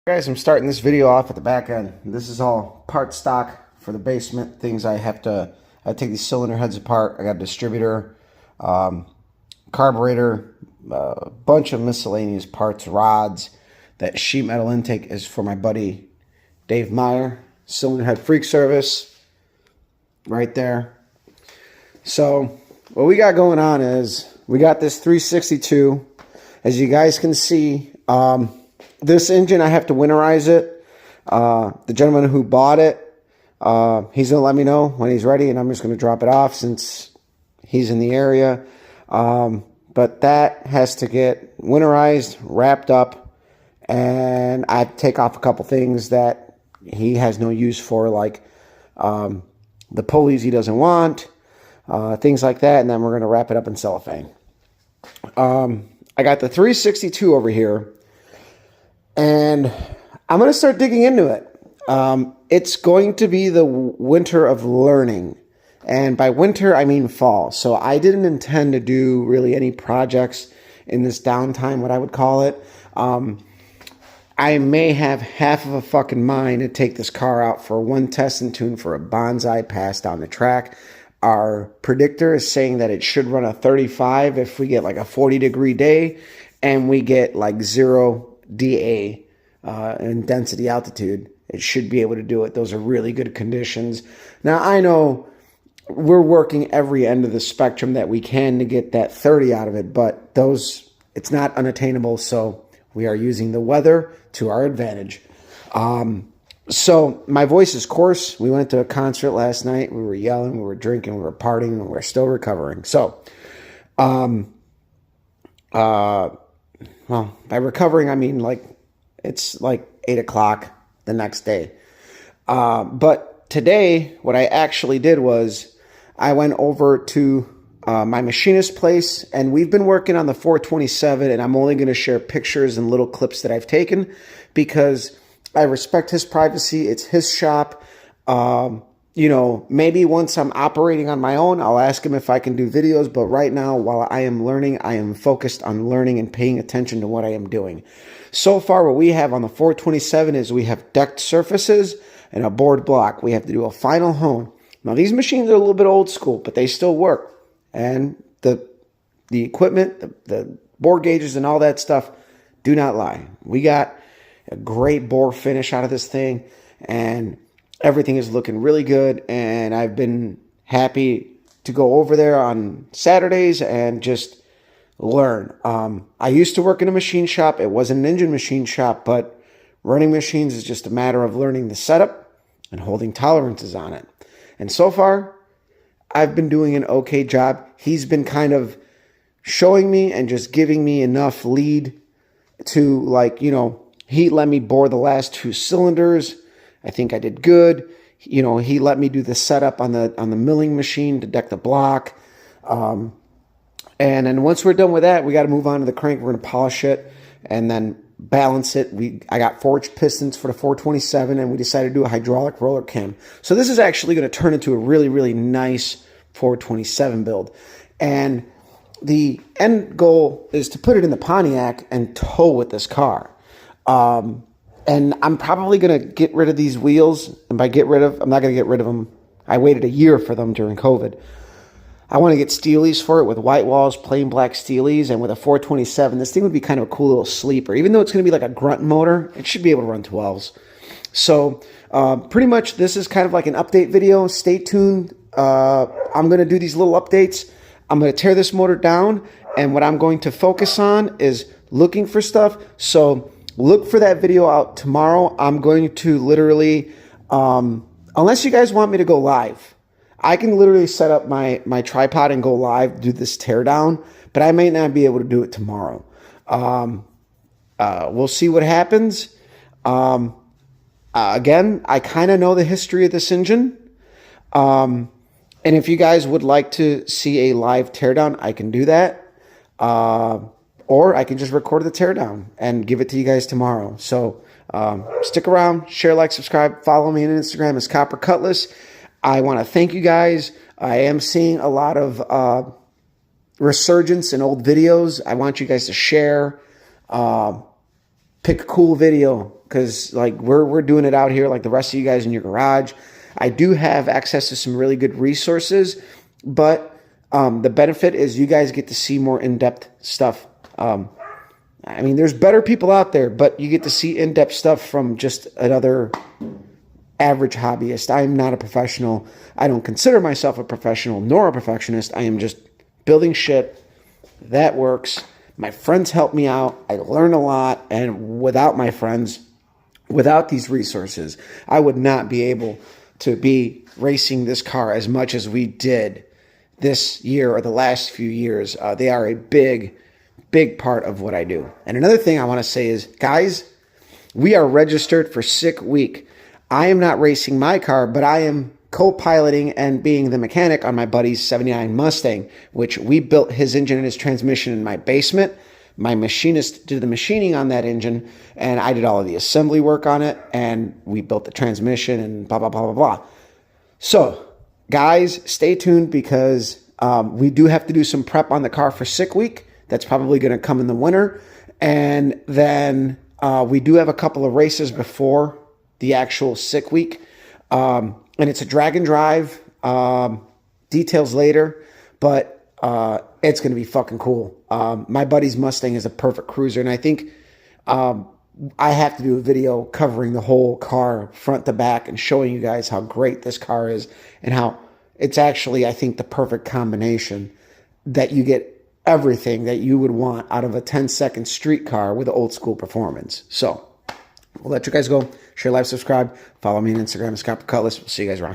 Guys, I'm starting this video off at the back end. This is all part stock for the basement. Things I take these cylinder heads apart. I got a distributor, carburetor, a bunch of miscellaneous parts, rods. That sheet metal intake is for my buddy Dave Meyer, Cylinder Head Freak Service, right there. So what we got going on is we got this 362. As you guys can see, this engine, I have to winterize it. The gentleman who bought it, he's going to let me know when he's ready, and I'm just going to drop it off since he's in the area. But that has to get winterized, wrapped up, and I take off a couple things that he has no use for, like the pulleys he doesn't want, things like that, and then we're going to wrap it up in cellophane. I got the 362 over here, and I'm going to start digging into it. It's going to be the winter of learning. And by winter, I mean fall. So I didn't intend to do really any projects in this downtime, what I would call it. I may have half of a fucking mind to take this car out for one test and tune for a bonsai pass down the track. Our predictor is saying that it should run a 35 if we get like a 40-degree day and we get like 0 DA in density altitude. It should be able to do it. Those are really good conditions. Now, I know we're working every end of the spectrum that we can to get that 30 out of it, but it's not unattainable, so we are using the weather to our advantage. So my voice is coarse. We went to a concert last night. We were yelling, we were drinking, we were partying, and we're still recovering. So, well, by recovering, I mean like it's like 8 o'clock the next day. But today, what I actually did was I went over to my machinist place, and we've been working on the 427, and I'm only going to share pictures and little clips that I've taken because I respect his privacy. It's his shop. You know, maybe once I'm operating on my own, I'll ask him if I can do videos. But right now, while I am learning, I am focused on learning and paying attention to what I am doing. So far, what we have on the 427 is we have decked surfaces and a board block. We have to do a final hone. Now, these machines are a little bit old school, but they still work. And the equipment, the bore gauges and all that stuff do not lie. We got a great bore finish out of this thing, and everything is looking really good, and I've been happy to go over there on Saturdays and just learn. I used to work in a machine shop. It wasn't an engine machine shop, but running machines is just a matter of learning the setup and holding tolerances on it. And so far, I've been doing an okay job. He's been kind of showing me and just giving me enough lead to, like, you know, he let me bore the last 2 cylinders. I think I did good. You know, he let me do the setup on the milling machine to deck the block. And then once we're done with that, we got to move on to the crank. We're going to polish it and then balance it. I got forged pistons for the 427, and we decided to do a hydraulic roller cam. So this is actually going to turn into a really, really nice 427 build. And the end goal is to put it in the Pontiac and tow with this car. And I'm probably going to get rid of these wheels. And by get rid of, I'm not going to get rid of them. I waited a year for them during COVID. I want to get steelies for it with white walls, plain black steelies. And with a 427, this thing would be kind of a cool little sleeper. Even though it's going to be like a grunt motor, it should be able to run 12s. So pretty much this is kind of like an update video. Stay tuned. I'm going to do these little updates. I'm going to tear this motor down. And what I'm going to focus on is looking for stuff. So look for that video out tomorrow. I'm going to literally, unless you guys want me to go live, I can literally set up my tripod and go live, do this teardown, but I may not be able to do it tomorrow. We'll see what happens. Again, I kind of know the history of this engine. And if you guys would like to see a live teardown, I can do that. Or I can just record the teardown and give it to you guys tomorrow. So stick around, share, like, subscribe, follow me on Instagram as Copper Cutlass. I want to thank you guys. I am seeing a lot of resurgence in old videos. I want you guys to share. pick a cool video, because like we're doing it out here like the rest of you guys in your garage. I do have access to some really good resources, but the benefit is you guys get to see more in-depth stuff. I mean, there's better people out there, but you get to see in-depth stuff from just another average hobbyist. I am not a professional. I don't consider myself a professional nor a perfectionist. I am just building shit that works. My friends help me out. I learn a lot. And without my friends, without these resources, I would not be able to be racing this car as much as we did this year or the last few years. They are a big part of what I do. And another thing I want to say is, guys, we are registered for Sick Week. I am not racing my car, but I am co-piloting and being the mechanic on my buddy's 79 Mustang, which we built his engine and his transmission in my basement. My machinist did the machining on that engine, and I did all of the assembly work on it, and we built the transmission and blah, blah, blah, blah, blah. So, guys, stay tuned, because we do have to do some prep on the car for Sick Week. That's probably going to come in the winter. And then we do have a couple of races before the actual Sick Week. And it's a drag and drive. Details later. But it's going to be fucking cool. My buddy's Mustang is a perfect cruiser. And I think I have to do a video covering the whole car front to back and showing you guys how great this car is and how it's actually, I think, the perfect combination that you get everything that you would want out of a 10-second street car with old school performance. So we'll let you guys go. Share, like, subscribe. Follow me on Instagram, Scott Cutlass. We'll see you guys around.